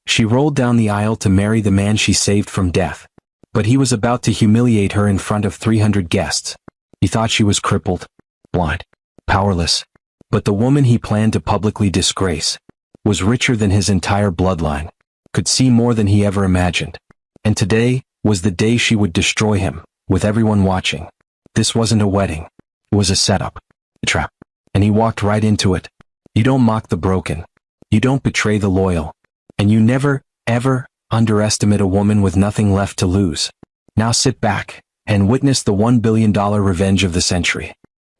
She rolled down the aisle to marry the man she saved from death. But he was about to humiliate her in front of 300 guests. He thought she was crippled, blind, powerless. But the woman he planned to publicly disgrace was richer than his entire bloodline, could see more than he ever imagined. And today was the day she would destroy him, with everyone watching. This wasn't a wedding. It was a setup, a trap. And he walked right into it. You don't mock the broken. You don't betray the loyal. And you never, ever, underestimate a woman with nothing left to lose. Now sit back and witness the $1 billion revenge of the century.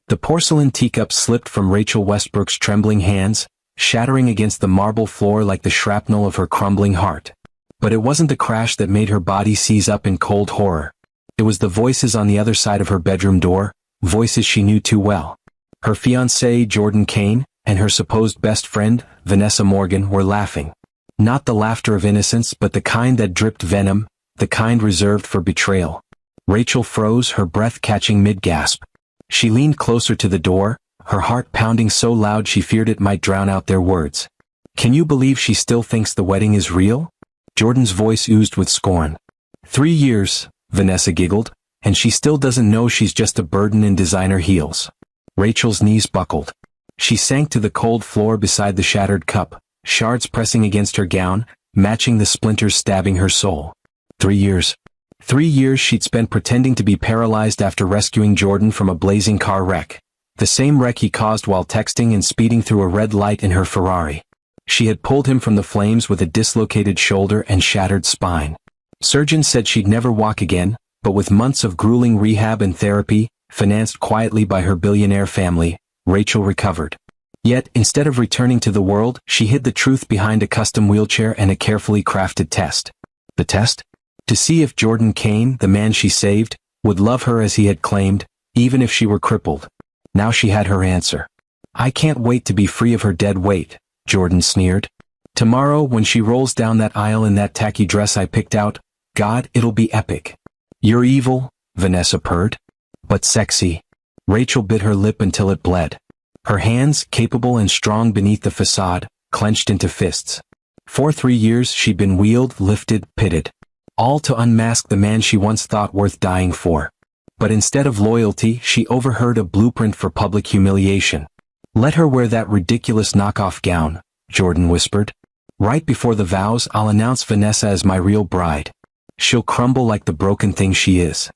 The porcelain teacup slipped from Rachel Westbrook's trembling hands, shattering against the marble floor like the shrapnel of her crumbling heart. But it wasn't the crash that made her body seize up in cold horror. It was the voices on the other side of her bedroom door, voices she knew too well. Her fiancé, Jordan Kane, and her supposed best friend, Vanessa Morgan, were laughing. Not the laughter of innocence, but the kind that dripped venom, the kind reserved for betrayal. Rachel froze, her breath catching mid-gasp. She leaned closer to the door, her heart pounding so loud she feared it might drown out their words. Can you believe she still thinks the wedding is real? Jordan's voice oozed with scorn. 3 years, Vanessa giggled, and she still doesn't know she's just a burden in designer heels. Rachel's knees buckled. She sank to the cold floor beside the shattered cup, shards pressing against her gown, matching the splinters stabbing her soul. 3 years. 3 years she'd spent pretending to be paralyzed after rescuing Jordan from a blazing car wreck. The same wreck he caused while texting and speeding through a red light in her Ferrari. She had pulled him from the flames with a dislocated shoulder and shattered spine. Surgeons said she'd never walk again, but with months of grueling rehab and therapy, financed quietly by her billionaire family, Rachel recovered. Yet, instead of returning to the world, she hid the truth behind a custom wheelchair and a carefully crafted test. The test? To see if Jordan Kane, the man she saved, would love her as he had claimed, even if she were crippled. Now she had her answer. I can't wait to be free of her dead weight, Jordan sneered. Tomorrow, when she rolls down that aisle in that tacky dress I picked out, God, it'll be epic. You're evil, Vanessa purred. But sexy. Rachel bit her lip until it bled. Her hands, capable and strong beneath the facade, clenched into fists. For 3 years she'd been wheeled, lifted, pitted. All to unmask the man she once thought worth dying for. But instead of loyalty, she overheard a blueprint for public humiliation. Let her wear that ridiculous knockoff gown, Jordan whispered. Right before the vows, I'll announce Vanessa as my real bride. She'll crumble like the broken thing she is.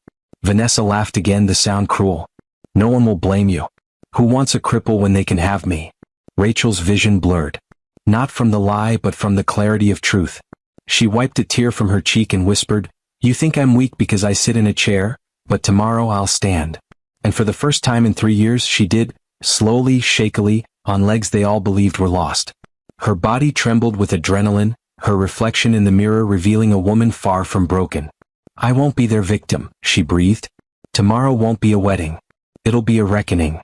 Vanessa laughed again, the sound cruel. No one will blame you. Who wants a cripple when they can have me? Rachel's vision blurred. Not from the lie but from the clarity of truth. She wiped a tear from her cheek and whispered, You think I'm weak because I sit in a chair, but tomorrow I'll stand. And for the first time in 3 years she did, slowly, shakily, on legs they all believed were lost. Her body trembled with adrenaline, her reflection in the mirror revealing a woman far from broken. I won't be their victim, she breathed. Tomorrow won't be a wedding. It'll be a reckoning.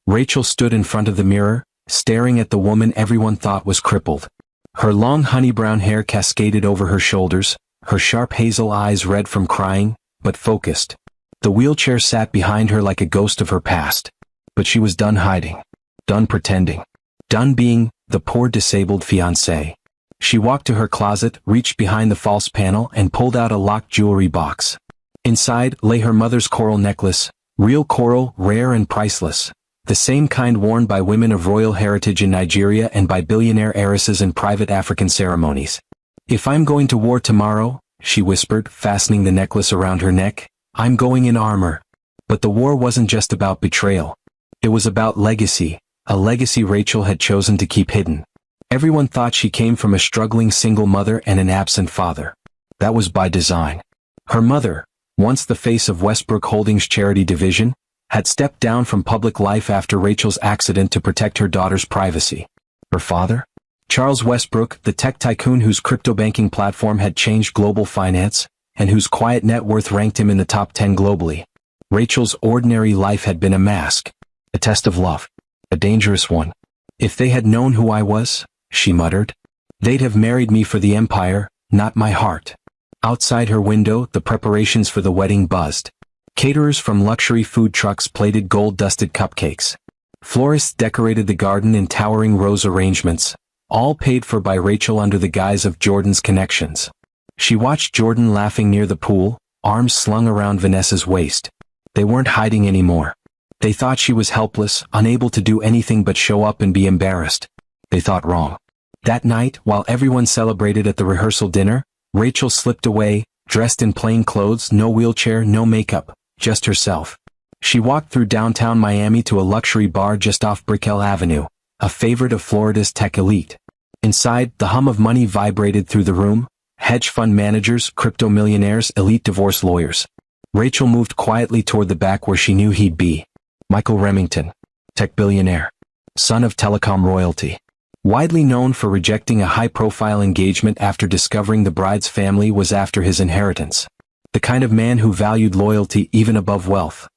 Rachel stood in front of the mirror, staring at the woman everyone thought was crippled. Her long honey-brown hair cascaded over her shoulders, her sharp hazel eyes red from crying, but focused. The wheelchair sat behind her like a ghost of her past. But she was done hiding. Done pretending. Done being the poor disabled fiancé. She walked to her closet, reached behind the false panel and pulled out a locked jewelry box. Inside lay her mother's coral necklace, real coral, rare and priceless. The same kind worn by women of royal heritage in Nigeria and by billionaire heiresses in private African ceremonies. If I'm going to war tomorrow, she whispered, fastening the necklace around her neck, I'm going in armor. But the war wasn't just about betrayal. It was about legacy, a legacy Rachel had chosen to keep hidden. Everyone thought she came from a struggling single mother and an absent father. That was by design. Her mother, once the face of Westbrook Holdings' charity division, had stepped down from public life after Rachel's accident to protect her daughter's privacy. Her father? Charles Westbrook, the tech tycoon whose crypto banking platform had changed global finance, and whose quiet net worth ranked him in the top 10 globally. Rachel's ordinary life had been a mask, a test of love, a dangerous one. If they had known who I was, she muttered, they'd have married me for the empire, not my heart. Outside her window, the preparations for the wedding buzzed. Caterers from luxury food trucks plated gold-dusted cupcakes. Florists decorated the garden in towering rose arrangements, all paid for by Rachel under the guise of Jordan's connections. She watched Jordan laughing near the pool, arms slung around Vanessa's waist. They weren't hiding anymore. They thought she was helpless, unable to do anything but show up and be embarrassed. They thought wrong. That night, while everyone celebrated at the rehearsal dinner, Rachel slipped away, dressed in plain clothes, no wheelchair, no makeup, just herself. She walked through downtown Miami to a luxury bar just off Brickell Avenue, a favorite of Florida's tech elite. Inside, the hum of money vibrated through the room: hedge fund managers, crypto millionaires, elite divorce lawyers. Rachel moved quietly toward the back where she knew he'd be. Michael Remington, tech billionaire, son of telecom royalty. Widely known for rejecting a high-profile engagement after discovering the bride's family was after his inheritance. The kind of man who valued loyalty even above wealth.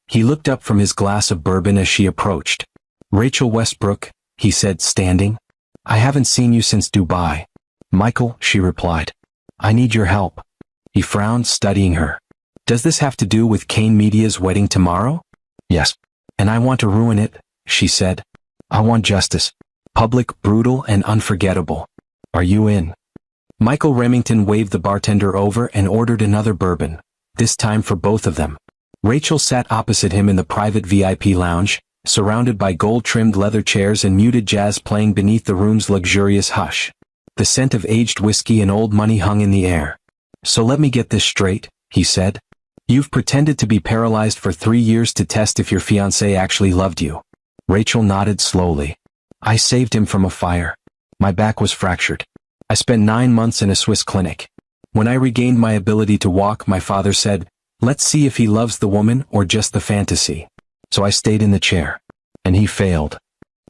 He looked up from his glass of bourbon as she approached. "Rachel Westbrook," he said, standing. "I haven't seen you since Dubai." "Michael," she replied. "I need your help." He frowned, studying her. "Does this have to do with Kane Media's wedding tomorrow?" "Yes. And I want to ruin it," she said. "I want justice. Public, brutal, and unforgettable. Are you in?" Michael Remington waved the bartender over and ordered another bourbon, this time for both of them. Rachel sat opposite him in the private VIP lounge, surrounded by gold-trimmed leather chairs and muted jazz playing beneath the room's luxurious hush. The scent of aged whiskey and old money hung in the air. "So let me get this straight," he said. "You've pretended to be paralyzed for 3 years to test if your fiancé actually loved you." Rachel nodded slowly. "I saved him from a fire. My back was fractured. I spent 9 months in a Swiss clinic. When I regained my ability to walk, my father said, 'Let's see if he loves the woman or just the fantasy.' So I stayed in the chair. And he failed."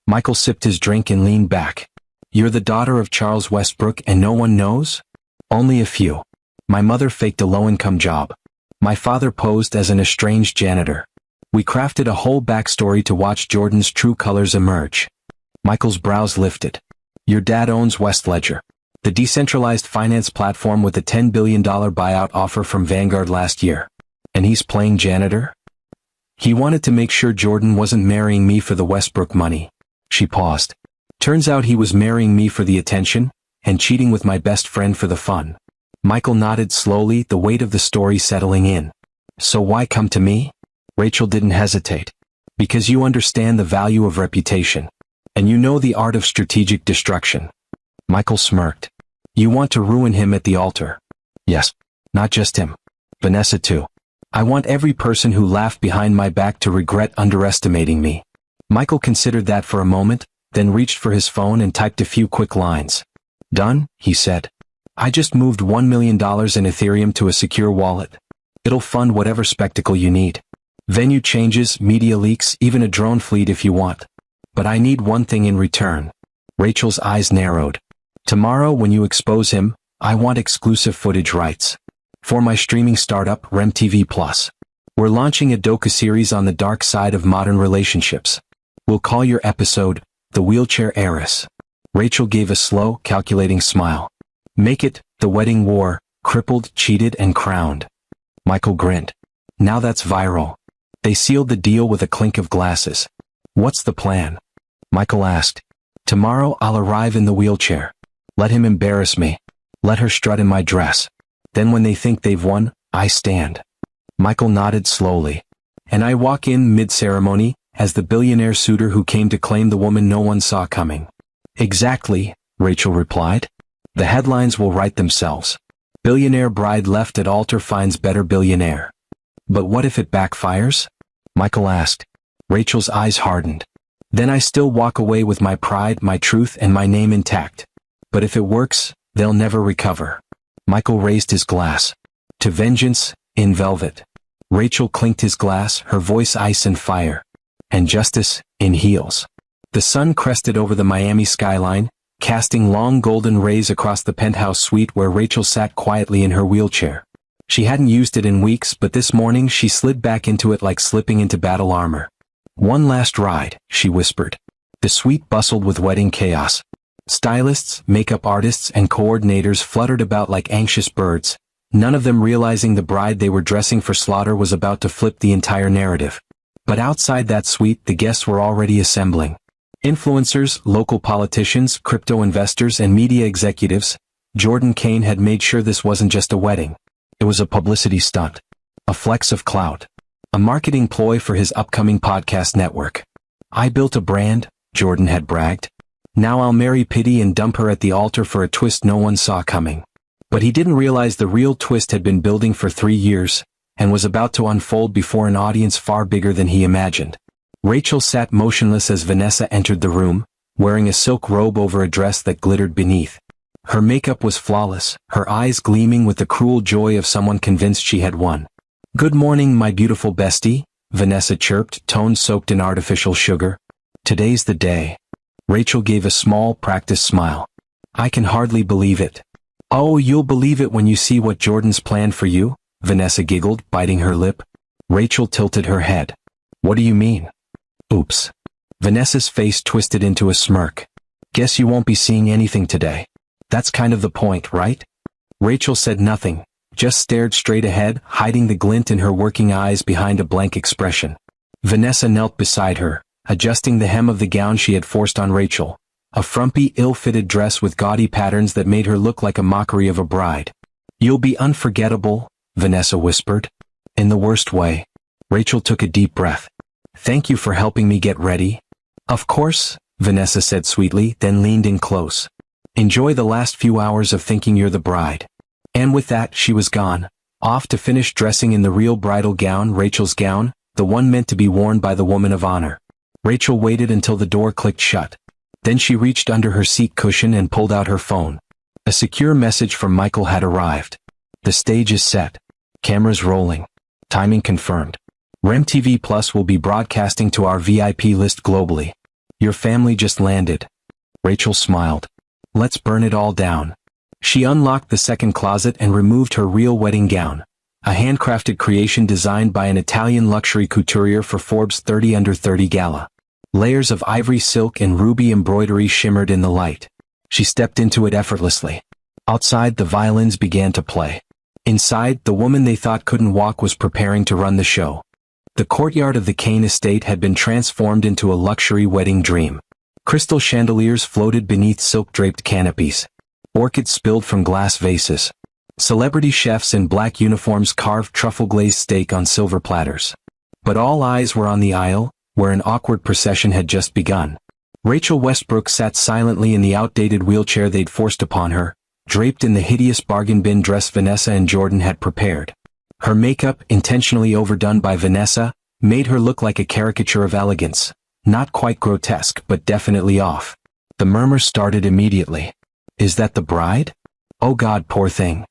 Michael sipped his drink and leaned back. "You're the daughter of Charles Westbrook and no one knows?" "Only a few. My mother faked a low-income job. My father posed as an estranged janitor. We crafted a whole backstory to watch Jordan's true colors emerge." Michael's brows lifted. "Your dad owns West Ledger, the decentralized finance platform with a $10 billion buyout offer from Vanguard last year. And he's playing janitor?" "He wanted to make sure Jordan wasn't marrying me for the Westbrook money." She paused. "Turns out he was marrying me for the attention, and cheating with my best friend for the fun." Michael nodded slowly, the weight of the story settling in. "So why come to me?" Rachel didn't hesitate. "Because you understand the value of reputation. And you know the art of strategic destruction." Michael smirked. "You want to ruin him at the altar?" "Yes. Not just him. Vanessa too. I want every person who laughed behind my back to regret underestimating me." Michael considered that for a moment, then reached for his phone and typed a few quick lines. "Done," he said. "I just moved $1 million in Ethereum to a secure wallet. It'll fund whatever spectacle you need. Venue changes, media leaks, even a drone fleet if you want. But I need one thing in return." Rachel's eyes narrowed. "Tomorrow when you expose him, I want exclusive footage rights. For my streaming startup, RemTV+. We're launching a docu-series on the dark side of modern relationships. We'll call your episode, The Wheelchair Heiress." Rachel gave a slow, calculating smile. "Make it, The Wedding War, Crippled, Cheated, and Crowned." Michael grinned. "Now that's viral." They sealed the deal with a clink of glasses. "What's the plan?" Michael asked. "Tomorrow I'll arrive in the wheelchair. Let him embarrass me. Let her strut in my dress. Then when they think they've won, I stand." Michael nodded slowly. "And I walk in mid-ceremony, as the billionaire suitor who came to claim the woman no one saw coming." "Exactly," Rachel replied. "The headlines will write themselves. Billionaire bride left at altar finds better billionaire." "But what if it backfires?" Michael asked. Rachel's eyes hardened. "Then I still walk away with my pride, my truth, and my name intact. But if it works, they'll never recover." Michael raised his glass. "To vengeance, in velvet." Rachel clinked his glass, her voice ice and fire. "And justice, in heels." The sun crested over the Miami skyline, casting long golden rays across the penthouse suite where Rachel sat quietly in her wheelchair. She hadn't used it in weeks, but this morning she slid back into it like slipping into battle armor. "One last ride," she whispered. The suite bustled with wedding chaos. Stylists, makeup artists, and coordinators fluttered about like anxious birds, none of them realizing the bride they were dressing for slaughter was about to flip the entire narrative. But outside that suite the guests were already assembling. Influencers, local politicians, crypto investors, and media executives, Jordan Kane had made sure this wasn't just a wedding. It was a publicity stunt. A flex of clout. A marketing ploy for his upcoming podcast network. "I built a brand," Jordan had bragged. "Now I'll marry Pity and dump her at the altar for a twist no one saw coming." But he didn't realize the real twist had been building for 3 years, and was about to unfold before an audience far bigger than he imagined. Rachel sat motionless as Vanessa entered the room, wearing a silk robe over a dress that glittered beneath. Her makeup was flawless, her eyes gleaming with the cruel joy of someone convinced she had won. "Good morning, my beautiful bestie," Vanessa chirped, tone soaked in artificial sugar. "Today's the day." Rachel gave a small, practiced smile. "I can hardly believe it." "Oh, you'll believe it when you see what Jordan's planned for you," Vanessa giggled, biting her lip. Rachel tilted her head. "What do you mean?" "Oops." Vanessa's face twisted into a smirk. "Guess you won't be seeing anything today. That's kind of the point, right?" Rachel said nothing, just stared straight ahead, hiding the glint in her working eyes behind a blank expression. Vanessa knelt beside her, adjusting the hem of the gown she had forced on Rachel. A frumpy, ill-fitted dress with gaudy patterns that made her look like a mockery of a bride. "You'll be unforgettable," Vanessa whispered. "In the worst way." Rachel took a deep breath. "Thank you for helping me get ready." "Of course," Vanessa said sweetly, then leaned in close. "Enjoy the last few hours of thinking you're the bride." And with that, she was gone, off to finish dressing in the real bridal gown, Rachel's gown, the one meant to be worn by the woman of honor. Rachel waited until the door clicked shut. Then she reached under her seat cushion and pulled out her phone. A secure message from Michael had arrived. "The stage is set. Cameras rolling. Timing confirmed. RemTV Plus will be broadcasting to our VIP list globally. Your family just landed." Rachel smiled. "Let's burn it all down." She unlocked the second closet and removed her real wedding gown, a handcrafted creation designed by an Italian luxury couturier for Forbes 30 Under 30 gala. Layers of ivory silk and ruby embroidery shimmered in the light. She stepped into it effortlessly. Outside, the violins began to play. Inside, the woman they thought couldn't walk was preparing to run the show. The courtyard of the Kane estate had been transformed into a luxury wedding dream. Crystal chandeliers floated beneath silk-draped canopies. Orchids spilled from glass vases. Celebrity chefs in black uniforms carved truffle-glazed steak on silver platters. But all eyes were on the aisle, where an awkward procession had just begun. Rachel Westbrook sat silently in the outdated wheelchair they'd forced upon her, draped in the hideous bargain bin dress Vanessa and Jordan had prepared. Her makeup, intentionally overdone by Vanessa, made her look like a caricature of elegance. Not quite grotesque, but definitely off. The murmurs started immediately. "Is that the bride? Oh God, poor thing.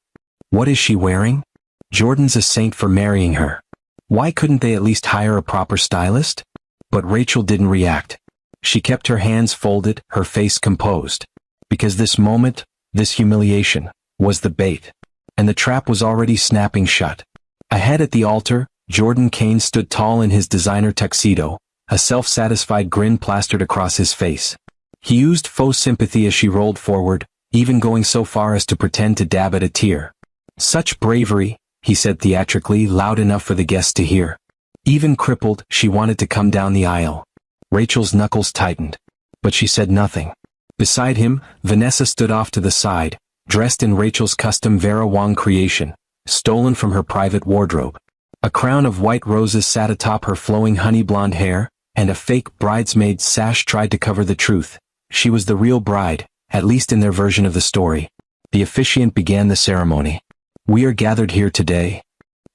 What is she wearing? Jordan's a saint for marrying her. Why couldn't they at least hire a proper stylist?" But Rachel didn't react. She kept her hands folded, her face composed. Because this moment, this humiliation, was the bait. And the trap was already snapping shut. Ahead at the altar, Jordan Kane stood tall in his designer tuxedo, a self-satisfied grin plastered across his face. He used faux sympathy as she rolled forward, even going so far as to pretend to dab at a tear. "Such bravery," he said theatrically, loud enough for the guests to hear. Even crippled, she wanted to come down the aisle. Rachel's knuckles tightened. But she said nothing. Beside him, Vanessa stood off to the side, dressed in Rachel's custom Vera Wang creation, stolen from her private wardrobe. A crown of white roses sat atop her flowing honey blonde hair, and a fake bridesmaid sash tried to cover the truth. She was the real bride, at least in their version of the story. The officiant began the ceremony. "We are gathered here today."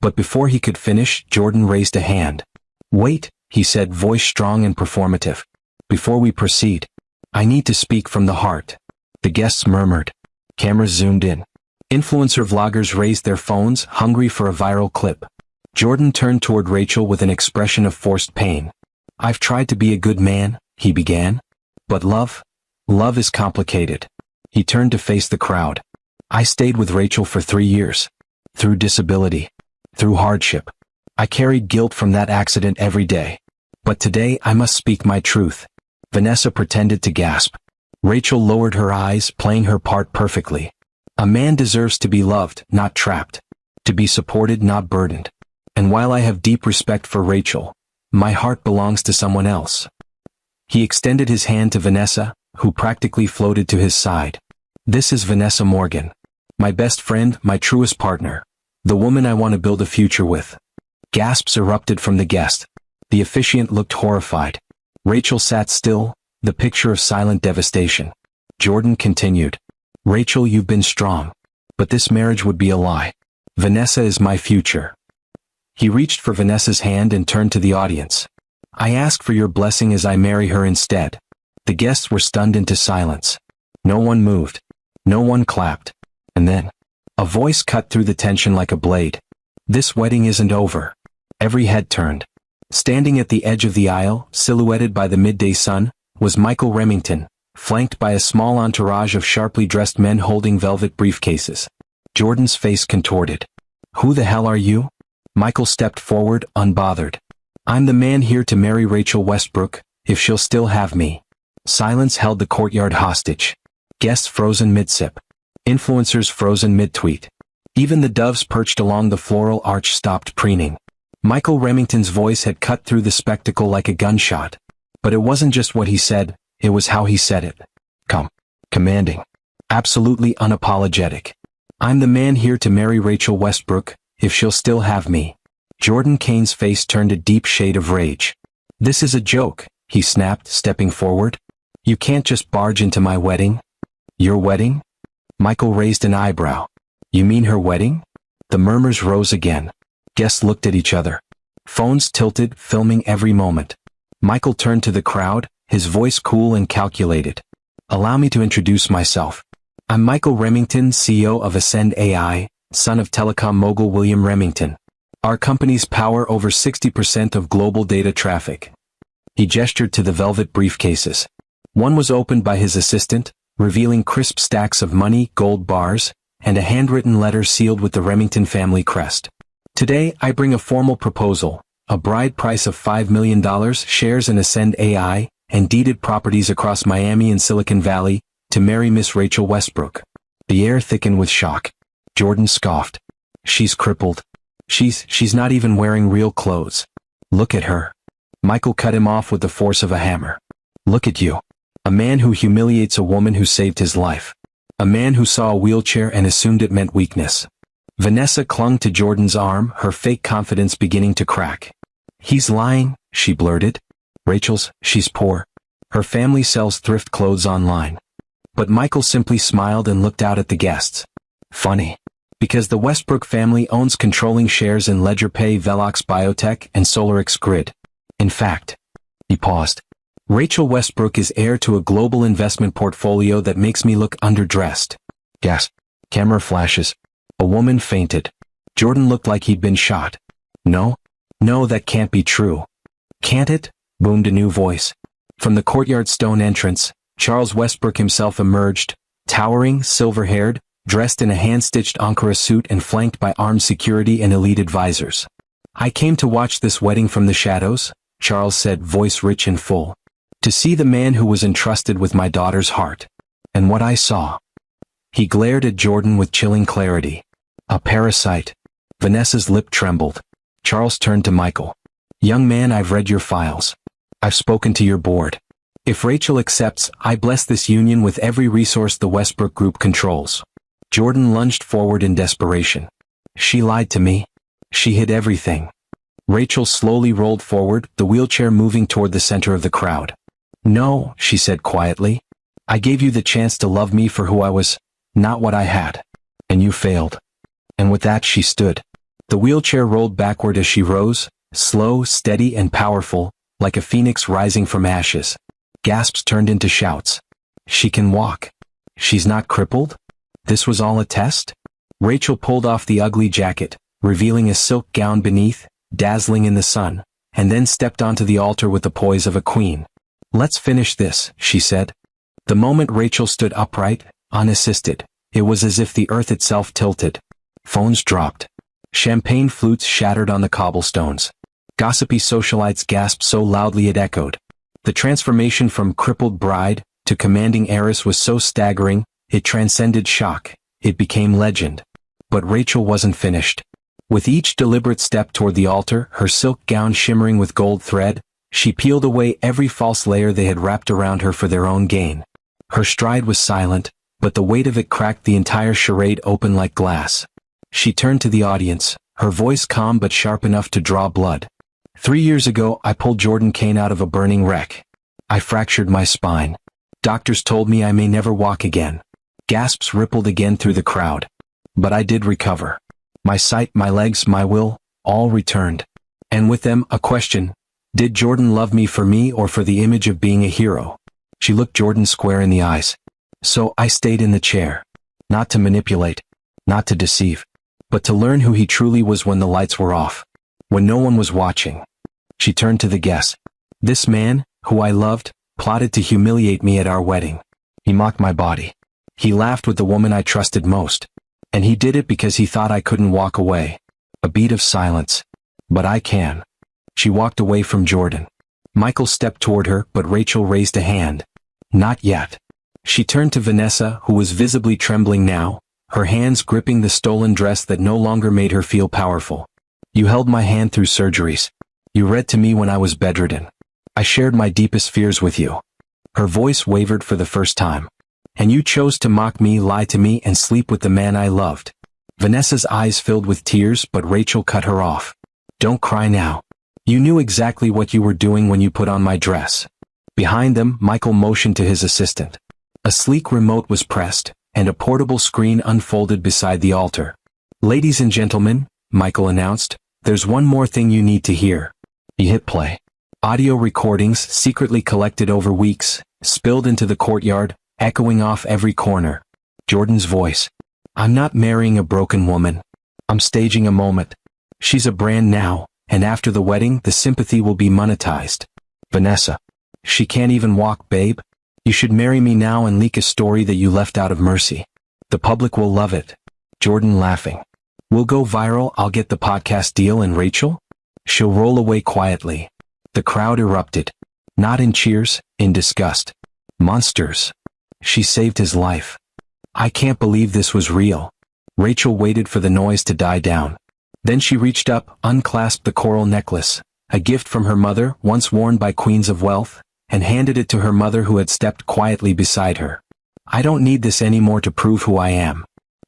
But before he could finish, Jordan raised a hand. "Wait," he said, voice strong and performative. "Before we proceed, I need to speak from the heart." The guests murmured. Cameras zoomed in. Influencer vloggers raised their phones, hungry for a viral clip. Jordan turned toward Rachel with an expression of forced pain. "I've tried to be a good man," he began. "But love is complicated." He turned to face the crowd. "I stayed with Rachel for 3 years. Through disability. Through hardship. I carried guilt from that accident every day. But today I must speak my truth." Vanessa pretended to gasp. Rachel lowered her eyes, playing her part perfectly. "A man deserves to be loved, not trapped. To be supported, not burdened. And while I have deep respect for Rachel, my heart belongs to someone else." He extended his hand to Vanessa, who practically floated to his side. "This is Vanessa Morgan. My best friend, my truest partner. The woman I want to build a future with." Gasps erupted from the guest. The officiant looked horrified. Rachel sat still, the picture of silent devastation. Jordan continued. "Rachel, you've been strong. But this marriage would be a lie. Vanessa is my future." He reached for Vanessa's hand and turned to the audience. "I ask for your blessing as I marry her instead." The guests were stunned into silence. No one moved. No one clapped. And then, a voice cut through the tension like a blade. "This wedding isn't over." Every head turned. Standing at the edge of the aisle, silhouetted by the midday sun, was Michael Remington, flanked by a small entourage of sharply dressed men holding velvet briefcases. Jordan's face contorted. "Who the hell are you?" Michael stepped forward, unbothered. "I'm the man here to marry Rachel Westbrook, if she'll still have me." Silence held the courtyard hostage. Guests frozen mid-sip. Influencers frozen mid-tweet. Even the doves perched along the floral arch stopped preening. Michael Remington's voice had cut through the spectacle like a gunshot. But it wasn't just what he said, it was how he said it. Commanding. Absolutely unapologetic. "I'm the man here to marry Rachel Westbrook, if she'll still have me." Jordan Kane's face turned a deep shade of rage. "This is a joke," he snapped, stepping forward. "You can't just barge into my wedding." "Your wedding?" Michael raised an eyebrow. "You mean her wedding?" The murmurs rose again. Guests looked at each other. Phones tilted, filming every moment. Michael turned to the crowd, his voice cool and calculated. "Allow me to introduce myself. I'm Michael Remington, CEO of Ascend AI, son of telecom mogul William Remington. Our companies power over 60% of global data traffic." He gestured to the velvet briefcases. One was opened by his assistant, revealing crisp stacks of money, gold bars, and a handwritten letter sealed with the Remington family crest. "Today, I bring a formal proposal, a bride price of $5 million, shares in Ascend AI, and deeded properties across Miami and Silicon Valley, to marry Miss Rachel Westbrook." The air thickened with shock. Jordan scoffed. "She's crippled. She's not even wearing real clothes. Look at her." Michael cut him off with the force of a hammer. "Look at you. A man who humiliates a woman who saved his life. A man who saw a wheelchair and assumed it meant weakness." Vanessa clung to Jordan's arm, her fake confidence beginning to crack. "He's lying," she blurted. She's poor. Her family sells thrift clothes online." But Michael simply smiled and looked out at the guests. "Funny. Because the Westbrook family owns controlling shares in LedgerPay, Velox Biotech, and SolarX Grid. In fact," he paused, "Rachel Westbrook is heir to a global investment portfolio that makes me look underdressed." Gas. Camera flashes. A woman fainted. Jordan looked like he'd been shot. No, that can't be true." "Can't it?" boomed a new voice. From the courtyard stone entrance, Charles Westbrook himself emerged, towering, silver-haired, dressed in a hand-stitched Ankara suit and flanked by armed security and elite advisors. "I came to watch this wedding from the shadows," Charles said, voice rich and full. "To see the man who was entrusted with my daughter's heart. And what I saw." He glared at Jordan with chilling clarity. "A parasite." Vanessa's lip trembled. Charles turned to Michael. "Young man, I've read your files. I've spoken to your board. If Rachel accepts, I bless this union with every resource the Westbrook Group controls." Jordan lunged forward in desperation. "She lied to me. She hid everything." Rachel slowly rolled forward, the wheelchair moving toward the center of the crowd. "No," she said quietly. "I gave you the chance to love me for who I was, not what I had. And you failed." And with that she stood. The wheelchair rolled backward as she rose, slow, steady, and powerful, like a phoenix rising from ashes. Gasps turned into shouts. "She can walk. She's not crippled? This was all a test?" Rachel pulled off the ugly jacket, revealing a silk gown beneath, dazzling in the sun, and then stepped onto the altar with the poise of a queen. "Let's finish this," she said. The moment Rachel stood upright, unassisted, it was as if the earth itself tilted. Phones dropped. Champagne flutes shattered on the cobblestones. Gossipy socialites gasped so loudly it echoed. The transformation from crippled bride to commanding heiress was so staggering, it transcended shock, it became legend. But Rachel wasn't finished. With each deliberate step toward the altar, her silk gown shimmering with gold thread, She peeled away every false layer they had wrapped around her for their own gain. Her stride was silent, but the weight of it cracked the entire charade open like glass. She turned to the audience, her voice calm but sharp enough to draw blood. 3 years ago, I pulled Jordan Kane out of a burning wreck. I fractured my spine. Doctors told me I may never walk again. Gasps rippled again through the crowd. But I did recover. My sight, my legs, my will, all returned. And with them, a question. Did Jordan love me or for the image of being a hero? She looked Jordan square in the eyes. So I stayed in the chair. Not to manipulate, not to deceive, but to learn who he truly was when the lights were off, when no one was watching. She turned to the guests. This man, who I loved, plotted to humiliate me at our wedding. He mocked my body. He laughed with the woman I trusted most. And he did it because he thought I couldn't walk away. A beat of silence. But I can. She walked away from Jordan. Michael stepped toward her, but Rachel raised a hand. Not yet. She turned to Vanessa, who was visibly trembling now, her hands gripping the stolen dress that no longer made her feel powerful. You held my hand through surgeries. You read to me when I was bedridden. I shared my deepest fears with you. Her voice wavered for the first time. And you chose to mock me, lie to me, and sleep with the man I loved. Vanessa's eyes filled with tears, but Rachel cut her off. Don't cry now. You knew exactly what you were doing when you put on my dress. Behind them, Michael motioned to his assistant. A sleek remote was pressed, and a portable screen unfolded beside the altar. Ladies and gentlemen, Michael announced, there's one more thing you need to hear. He hit play. Audio recordings, secretly collected over weeks, spilled into the courtyard, echoing off every corner. Jordan's voice. I'm not marrying a broken woman. I'm staging a moment. She's a brand now, and after the wedding, the sympathy will be monetized. Vanessa. She can't even walk, babe. You should marry me now and leak a story that you left out of mercy. The public will love it. Jordan laughing. We'll go viral, I'll get the podcast deal, and Rachel? She'll roll away quietly. The crowd erupted. Not in cheers, in disgust. Monsters. She saved his life. I can't believe this was real. Rachel waited for the noise to die down. Then she reached up, unclasped the coral necklace, a gift from her mother, once worn by queens of wealth, and handed it to her mother who had stepped quietly beside her. I don't need this anymore to prove who I am.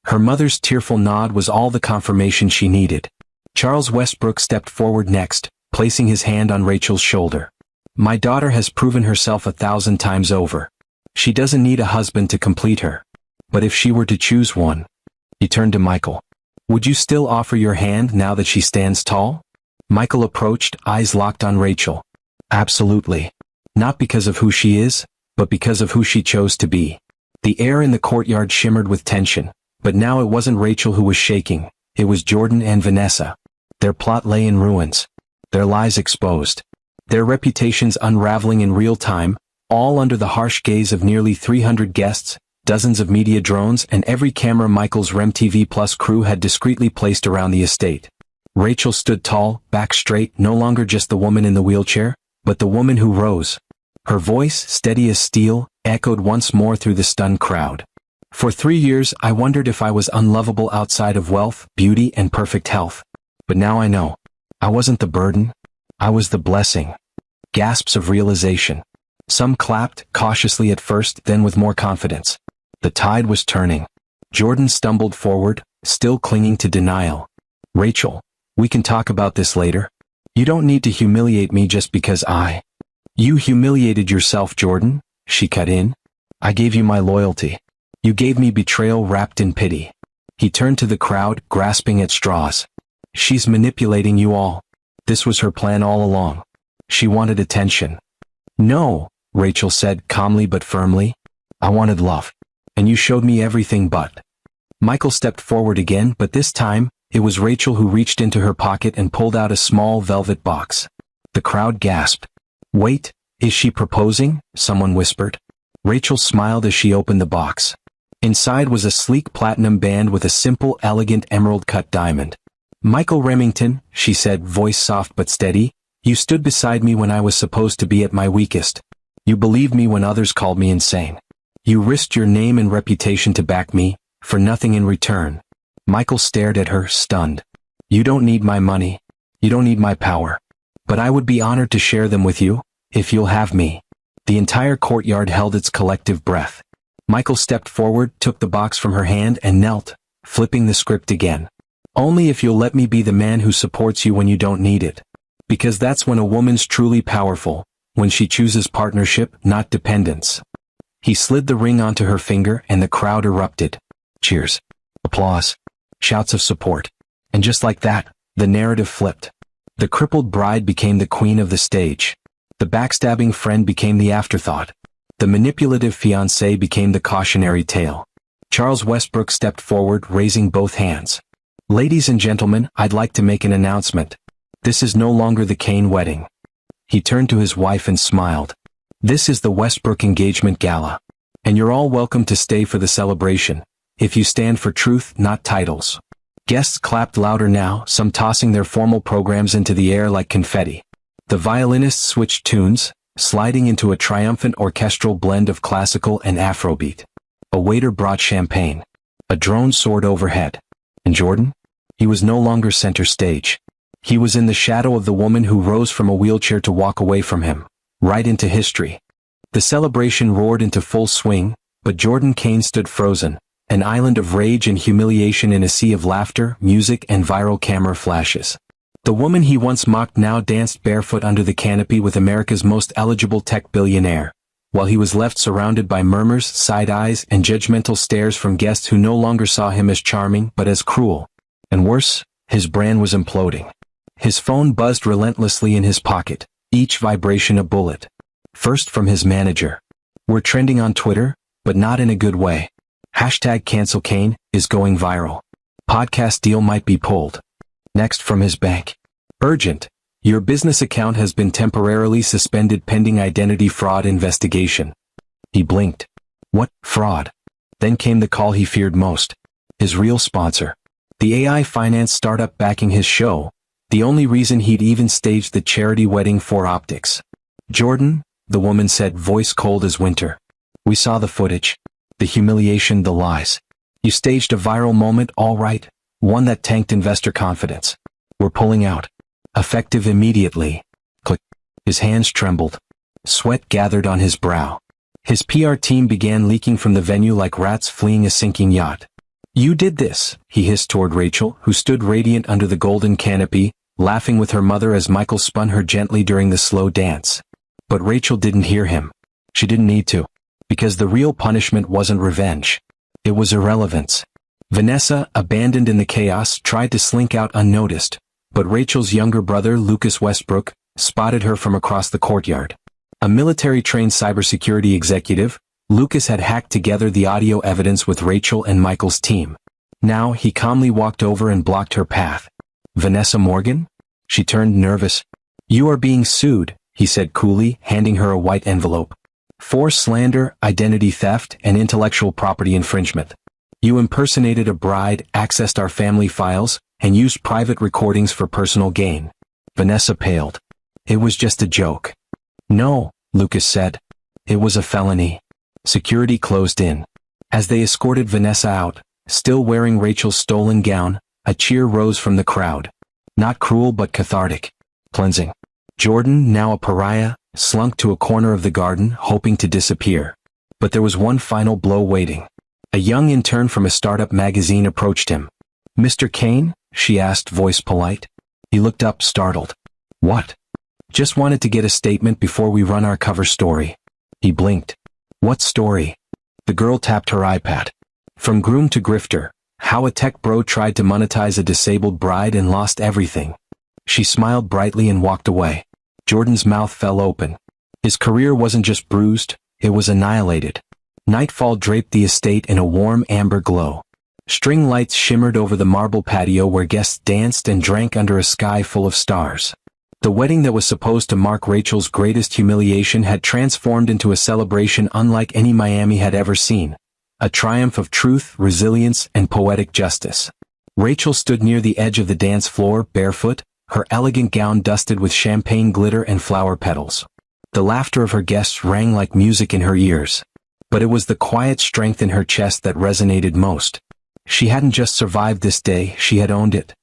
Her mother's tearful nod was all the confirmation she needed. Charles Westbrook stepped forward next, placing his hand on Rachel's shoulder. My daughter has proven herself 1,000 times over. She doesn't need a husband to complete her. But if she were to choose one, he turned to Michael. Would you still offer your hand now that she stands tall? Michael approached, eyes locked on Rachel. Absolutely. Not because of who she is, but because of who she chose to be. The air in the courtyard shimmered with tension, but now it wasn't Rachel who was shaking, it was Jordan and Vanessa. Their plot lay in ruins. Their lies exposed. Their reputations unraveling in real time, all under the harsh gaze of nearly 300 guests, dozens of media drones, and every camera Michael's RemTV Plus crew had discreetly placed around the estate. Rachel stood tall, back straight, no longer just the woman in the wheelchair, but the woman who rose. Her voice, steady as steel, echoed once more through the stunned crowd. For 3 years, I wondered if I was unlovable outside of wealth, beauty, and perfect health. But now I know. I wasn't the burden. I was the blessing. Gasps of realization. Some clapped, cautiously at first, then with more confidence. The tide was turning. Jordan stumbled forward, still clinging to denial. Rachel, we can talk about this later. You don't need to humiliate me just because You humiliated yourself, Jordan, she cut in. I gave you my loyalty. You gave me betrayal wrapped in pity. He turned to the crowd, grasping at straws. She's manipulating you all. This was her plan all along. She wanted attention. No, Rachel said calmly but firmly. I wanted love. And you showed me everything but. Michael stepped forward again, but this time, it was Rachel who reached into her pocket and pulled out a small velvet box. The crowd gasped. Wait, is she proposing? Someone whispered. Rachel smiled as she opened the box. Inside was a sleek platinum band with a simple, elegant emerald-cut diamond. Michael Remington, she said, voice soft but steady, you stood beside me when I was supposed to be at my weakest. You believed me when others called me insane. You risked your name and reputation to back me, for nothing in return. Michael stared at her, stunned. You don't need my money. You don't need my power. But I would be honored to share them with you, if you'll have me. The entire courtyard held its collective breath. Michael stepped forward, took the box from her hand and knelt, flipping the script again. Only if you'll let me be the man who supports you when you don't need it. Because that's when a woman's truly powerful, when she chooses partnership, not dependence. He slid the ring onto her finger and the crowd erupted. Cheers. Applause. Shouts of support. And just like that, the narrative flipped. The crippled bride became the queen of the stage. The backstabbing friend became the afterthought. The manipulative fiancé became the cautionary tale. Charles Westbrook stepped forward, raising both hands. Ladies and gentlemen, I'd like to make an announcement. This is no longer the Kane wedding. He turned to his wife and smiled. This is the Westbrook engagement gala. And you're all welcome to stay for the celebration, if you stand for truth, not titles. Guests clapped louder now, some tossing their formal programs into the air like confetti. The violinists switched tunes, sliding into a triumphant orchestral blend of classical and Afrobeat. A waiter brought champagne. A drone soared overhead. And Jordan? He was no longer center stage. He was in the shadow of the woman who rose from a wheelchair to walk away from him, right into history. The celebration roared into full swing, but Jordan Kane stood frozen, an island of rage and humiliation in a sea of laughter, music, and viral camera flashes. The woman he once mocked now danced barefoot under the canopy with America's most eligible tech billionaire, while he was left surrounded by murmurs, side eyes, and judgmental stares from guests who no longer saw him as charming but as cruel. And worse, his brand was imploding. His phone buzzed relentlessly in his pocket, each vibration a bullet. First from his manager. We're trending on Twitter, but not in a good way. #CancelKane is going viral. Podcast deal might be pulled. Next from his bank. Urgent. Your business account has been temporarily suspended pending identity fraud investigation. He blinked. What fraud? Then came the call he feared most. His real sponsor. The AI finance startup backing his show. The only reason he'd even staged the charity wedding for optics. Jordan, the woman said, voice cold as winter. We saw the footage. The humiliation, the lies. You staged a viral moment, all right. One that tanked investor confidence. We're pulling out. Effective immediately. Click. His hands trembled. Sweat gathered on his brow. His PR team began leaking from the venue like rats fleeing a sinking yacht. You did this, he hissed toward Rachel, who stood radiant under the golden canopy, laughing with her mother as Michael spun her gently during the slow dance. But Rachel didn't hear him. She didn't need to. Because the real punishment wasn't revenge. It was irrelevance. Vanessa, abandoned in the chaos, tried to slink out unnoticed, but Rachel's younger brother, Lucas Westbrook, spotted her from across the courtyard. A military-trained cybersecurity executive, Lucas had hacked together the audio evidence with Rachel and Michael's team. Now he calmly walked over and blocked her path. Vanessa Morgan? She turned nervous. You are being sued, he said coolly, handing her a white envelope. For slander, identity theft, and intellectual property infringement. You impersonated a bride, accessed our family files, and used private recordings for personal gain. Vanessa paled. It was just a joke. No, Lucas said. It was a felony. Security closed in. As they escorted Vanessa out, still wearing Rachel's stolen gown, a cheer rose from the crowd. Not cruel but cathartic. Cleansing. Jordan, now a pariah, slunk to a corner of the garden, hoping to disappear. But there was one final blow waiting. A young intern from a startup magazine approached him. Mr. Kane? She asked, voice polite. He looked up, startled. What? Just wanted to get a statement before we run our cover story. He blinked. What story? The girl tapped her iPad. From groom to grifter, how a tech bro tried to monetize a disabled bride and lost everything. She smiled brightly and walked away. Jordan's mouth fell open. His career wasn't just bruised, it was annihilated. Nightfall draped the estate in a warm amber glow. String lights shimmered over the marble patio where guests danced and drank under a sky full of stars. The wedding that was supposed to mark Rachel's greatest humiliation had transformed into a celebration unlike any Miami had ever seen. A triumph of truth, resilience, and poetic justice. Rachel stood near the edge of the dance floor, barefoot, her elegant gown dusted with champagne glitter and flower petals. The laughter of her guests rang like music in her ears. But it was the quiet strength in her chest that resonated most. She hadn't just survived this day, she had owned it.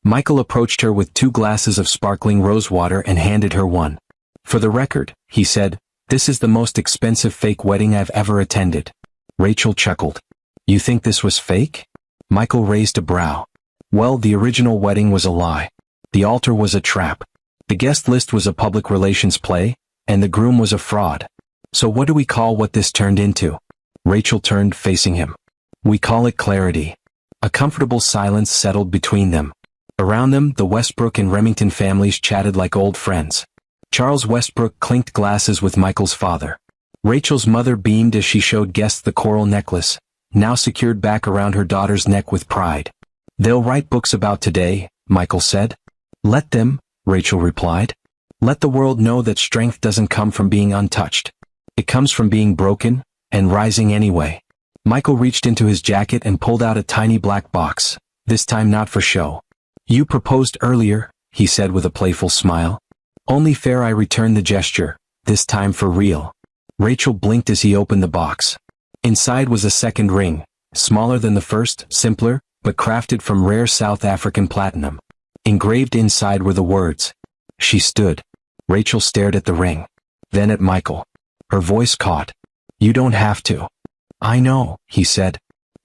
Michael approached her with 2 glasses of sparkling rosewater and handed her one. "For the record," he said, "this is the most expensive fake wedding I've ever attended." Rachel chuckled. "You think this was fake?" Michael raised a brow. "Well, the original wedding was a lie. The altar was a trap. The guest list was a public relations play, and the groom was a fraud. So what do we call what this turned into?" Rachel turned, facing him. "We call it clarity." A comfortable silence settled between them. Around them, the Westbrook and Remington families chatted like old friends. Charles Westbrook clinked glasses with Michael's father. Rachel's mother beamed as she showed guests the coral necklace, now secured back around her daughter's neck with pride. "They'll write books about today," Michael said. "Let them," Rachel replied. "Let the world know that strength doesn't come from being untouched. It comes from being broken, and rising anyway." Michael reached into his jacket and pulled out a tiny black box, this time not for show. "You proposed earlier," he said with a playful smile. "Only fair I returned the gesture, this time for real." Rachel blinked as he opened the box. Inside was a second ring, smaller than the first, simpler, but crafted from rare South African platinum. Engraved inside were the words. She stood. Rachel stared at the ring. Then at Michael. Her voice caught. "You don't have to." "I know," he said.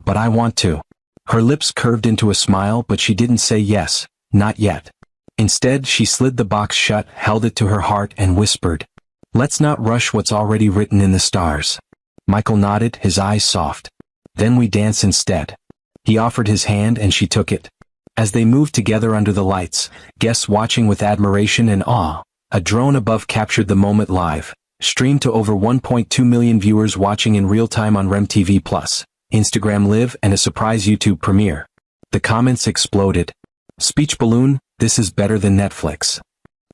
"But I want to." Her lips curved into a smile, but she didn't say yes, not yet. Instead, she slid the box shut, held it to her heart, and whispered, "Let's not rush what's already written in the stars." Michael nodded, his eyes soft. "Then we dance instead." He offered his hand and she took it. As they moved together under the lights, guests watching with admiration and awe, a drone above captured the moment live, streamed to over 1.2 million viewers watching in real time on RemTV+, Instagram Live, and a surprise YouTube premiere. The comments exploded. "Speech balloon, this is better than Netflix."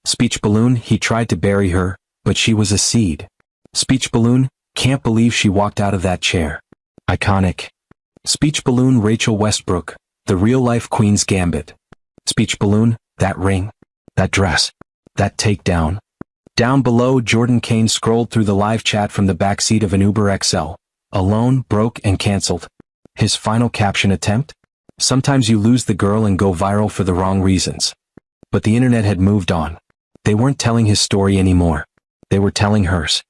Speech balloon, he tried to bury her, but she was a seed. Speech balloon, can't believe she walked out of that chair. Iconic. Speech balloon, Rachel Westbrook, the real-life Queen's Gambit. Speech balloon, that ring, that dress, that takedown. Down below, Jordan Kane scrolled through the live chat from the backseat of an Uber XL. Alone, broke, and cancelled. His final caption attempt? "Sometimes you lose the girl and go viral for the wrong reasons." But the internet had moved on. They weren't telling his story anymore. They were telling hers.